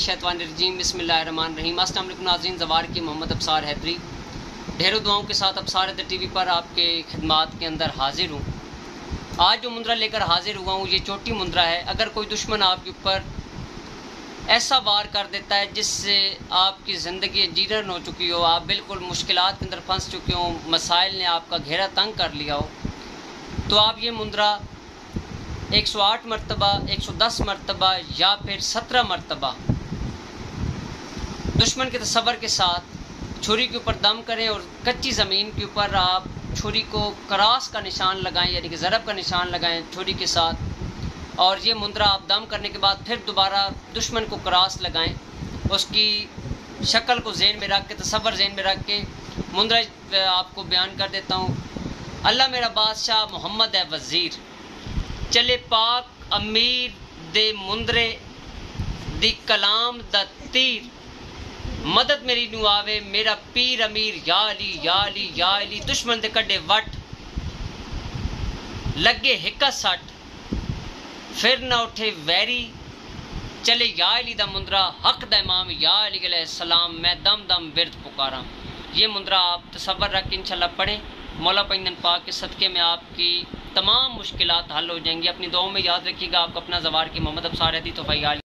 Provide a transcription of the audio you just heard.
मिनशैतानिर्रजीम बिस्मिल्लाहिर्रहमानिर्रहीम। अस्सलाम वालेकुम नाज़रीन, ज़वार की मोहम्मद अब्सार हैदरी ढेरों दुआओं के साथ अब्सार टीवी पर आपके खिदमात के अंदर हाजिर हूँ। आज जो मुंदरा लेकर हाजिर हुआ हूँ ये चोटी मुंदरा है। अगर कोई दुश्मन आपके ऊपर ऐसा वार कर देता है जिससे आपकी ज़िंदगी जीरन हो चुकी हो, आप बिल्कुल मुश्किलात के अंदर फंस चुके हो, मसाइल ने आपका घेरा तंग कर लिया हो, तो आप ये मुंदरा 108 मरतबा, 110 मरतबा या फिर 17 मरतबा दुश्मन के तसव्वुर के साथ छुरी के ऊपर दम करें और कच्ची ज़मीन के ऊपर आप छुरी को क्रॉस का निशान लगाएं, यानी कि ज़रब का निशान लगाएं छुरी के साथ। और ये मुंदरा आप दम करने के बाद फिर दोबारा दुश्मन को क्रॉस लगाएं, उसकी शक्ल को ज़हन में रख के, तसव्वुर ज़हन में रख के मुंदरा आपको बयान कर देता हूँ। अल्लाह मेरा बादशाह मोहम्मद है वज़ीर, चले पाक अमीर दे मुंदरे दी कलाम दा तीर, मदद मेरी नू आवे मेरा पीर अमीर या अली या अली या अली। दुश्मन दे कड्डे वट लगे हिक्का सट, फिर न उठे वैरी, चले या अली दा मुंदरा हक दा इमाम या अली अलैहिस्सलाम, मैं दम दम विरद पुकारा। ये मुंदरा आप तसव्वुर रख के इंशाल्लाह पढ़ें। मौला पैगंबर पाक के सदक़े में आपकी तमाम मुश्किलात हल हो जाएंगी। अपनी दुआओं में याद रखिएगा। आपका अपना ज़वार की मोहम्मद अब्सार हैदरी तो